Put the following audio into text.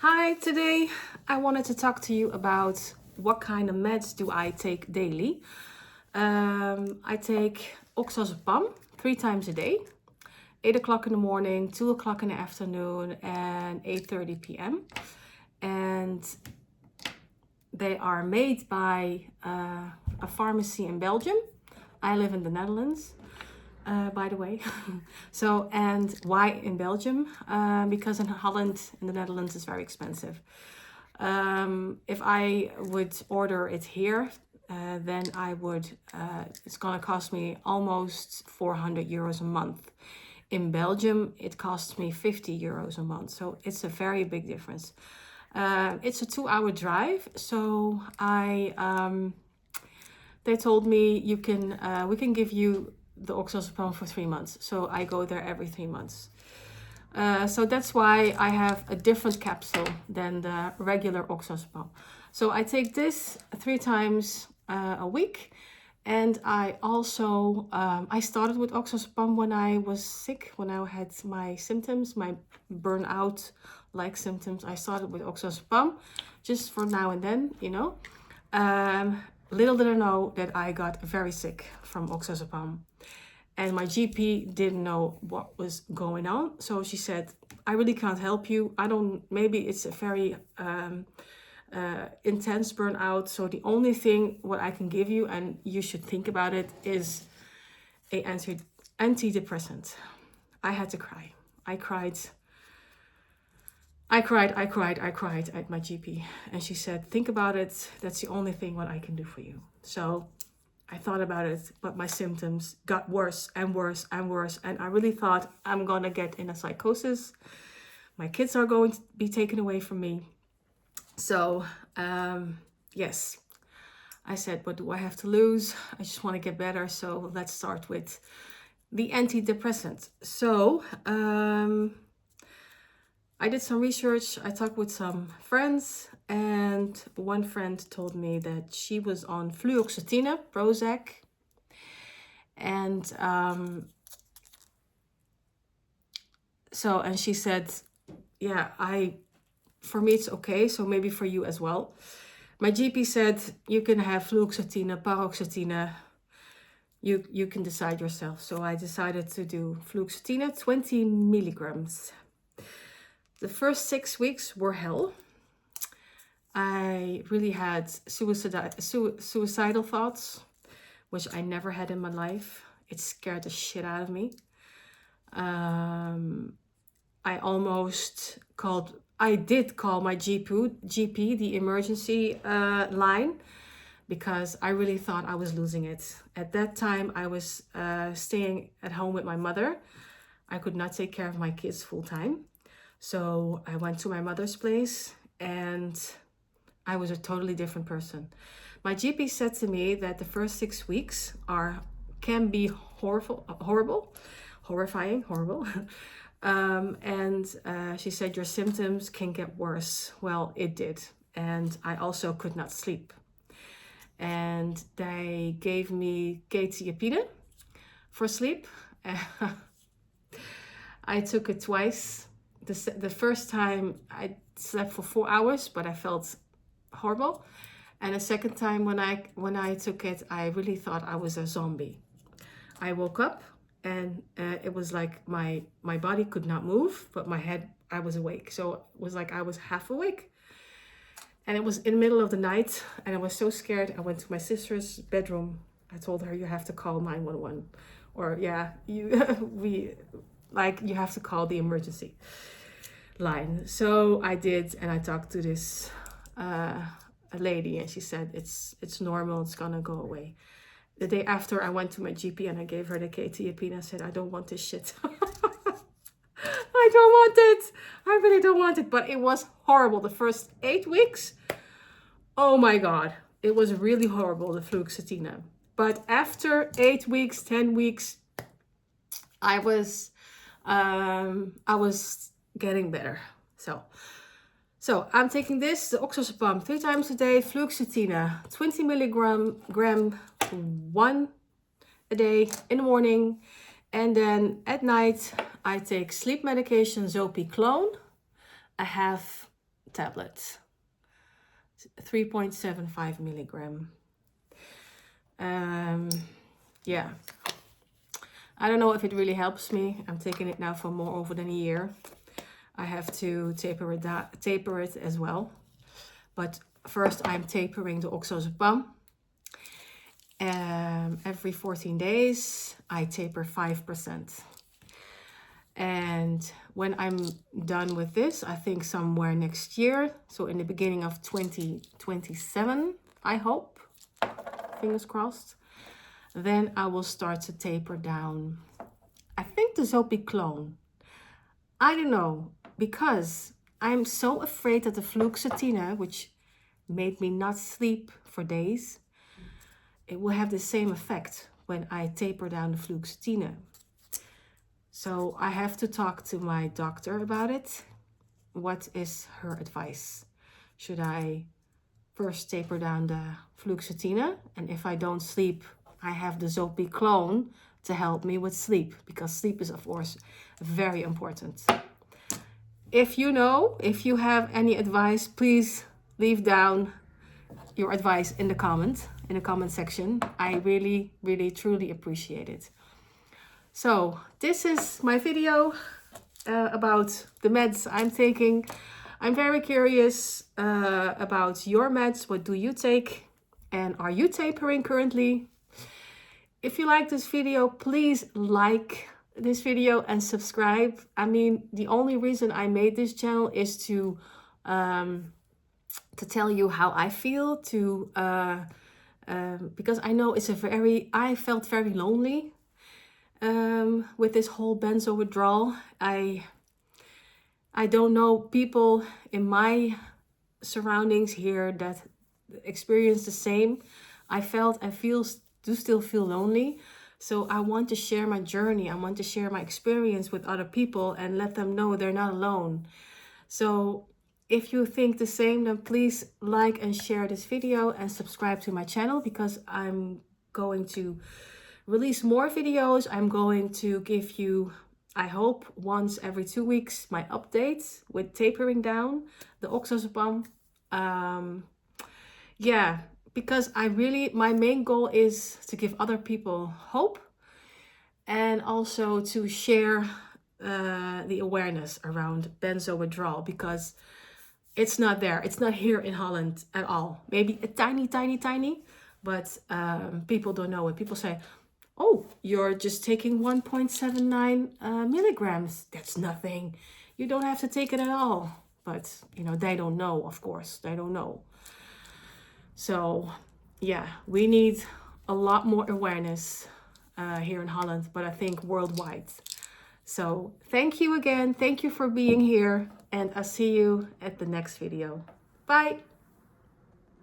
Hi, today I wanted to talk to you about what kind of meds do I take daily. I take oxazepam 3 times a day, 8 o'clock in the morning, 2 o'clock in the afternoon, and 8:30 p.m. And they are made by a pharmacy in Belgium. I live in the Netherlands. By the way. So, and why in Belgium? Because in Holland, in the Netherlands, it's very expensive. If I would order it here, then it's gonna cost me almost 400 euros a month. In Belgium, it costs me 50 euros a month. So it's a very big difference. It's a 2-hour drive. So they told me we can give you the oxazepam for 3 months. So I go there every 3 months. So that's why I have a different capsule than the regular oxazepam. So I take this 3 times a week. And I also, I started with oxazepam when I was sick, when I had my symptoms, my burnout-like symptoms. I started with oxazepam just for now and then, you know. Little did I know that I got very sick from oxazepam. And my GP didn't know what was going on. So she said, I really can't help you. Maybe it's a very intense burnout. So the only thing what I can give you, and you should think about it, is a antidepressant. I had to cry. I cried at my GP. And she said, think about it. That's the only thing what I can do for you. So I thought about it, but my symptoms got worse and worse and worse. And I really thought I'm gonna get in a psychosis. My kids are going to be taken away from me. So, yes, I said, what do I have to lose? I just want to get better. So let's start with the antidepressant. So, I did some research. I talked with some friends, and one friend told me that she was on fluoxetine, Prozac, and and she said, yeah, for me it's okay, so maybe for you as well. My GP said you can have fluoxetine, paroxetine. You can decide yourself. So I decided to do fluoxetine, 20 milligrams. The first 6 weeks were hell. I really had suicidal thoughts, which I never had in my life. It scared the shit out of me. I did call my GP, the emergency line, because I really thought I was losing it. At that time, I was staying at home with my mother. I could not take care of my kids full time. So I went to my mother's place and I was a totally different person. My GP said to me that the first 6 weeks can be horrifying. She said your symptoms can get worse. Well, it did. And I also could not sleep. And they gave me quetiapine for sleep. I took it twice. The first time I slept for 4 hours, but I felt horrible. And the second time when I took it, I really thought I was a zombie. I woke up and it was like my body could not move, but my head, I was awake. So it was like I was half awake. And it was in the middle of the night and I was so scared. I went to my sister's bedroom. I told her, you have to call 911. Or yeah, you have to call the emergency line. So I did, and I talked to this a lady, and she said it's normal, it's gonna go away. The day after, I went to my GP and I gave her the quetiapine. I said, I don't want this shit. I don't want it. I really don't want it. But it was horrible. The first 8 weeks, oh my God, it was really horrible, the fluoxetine. But after 8 weeks, 10 weeks, I was getting better. So I'm taking this, the oxazepam, 3 times a day, fluoxetine, 20 milligram, 1 a day in the morning. And then at night, I take sleep medication, zopiclone. I have tablet, 3.75 milligram. Yeah, I don't know if it really helps me. I'm taking it now for more over than a year. I have to taper it as well. But first I'm tapering the oxazepam. Every 14 days, I taper 5%. And when I'm done with this, I think somewhere next year, so in the beginning of 2027, I hope, fingers crossed, then I will start to taper down, I think, the zopiclone. I don't know, because I'm so afraid that the fluoxetine, which made me not sleep for days, it will have the same effect when I taper down the fluoxetine. So I have to talk to my doctor about it. What is her advice? Should I first taper down the fluoxetine? And if I don't sleep, I have the zopiclone to help me with sleep, because sleep is, of course, very important. If you know, if you have any advice, please leave down your advice in the comment section. I really, really, truly appreciate it. So this is my video about the meds I'm taking. I'm very curious about your meds. What do you take? And are you tapering currently? If you like this video, please like this video and subscribe. I mean, the only reason I made this channel is to tell you how I feel, because I know it's I felt very lonely with this whole benzo withdrawal. I don't know people in my surroundings here that experience the same. I do still feel lonely. So I want to share my journey. I want to share my experience with other people and let them know they're not alone. So if you think the same, then please like and share this video and subscribe to my channel, because I'm going to release more videos. I'm going to give you, I hope, once every 2 weeks, my updates with tapering down the oxazepam. Yeah, because my main goal is to give other people hope, and also to share the awareness around benzo withdrawal, because it's not there. It's not here in Holland at all. Maybe a tiny, but people don't know it. People say, oh, you're just taking 1.79 milligrams. That's nothing. You don't have to take it at all. But, you know, they don't know, of course. They don't know. So, yeah, we need a lot more awareness here in Holland, but I think worldwide. So, thank you again. Thank you for being here. And I'll see you at the next video. Bye.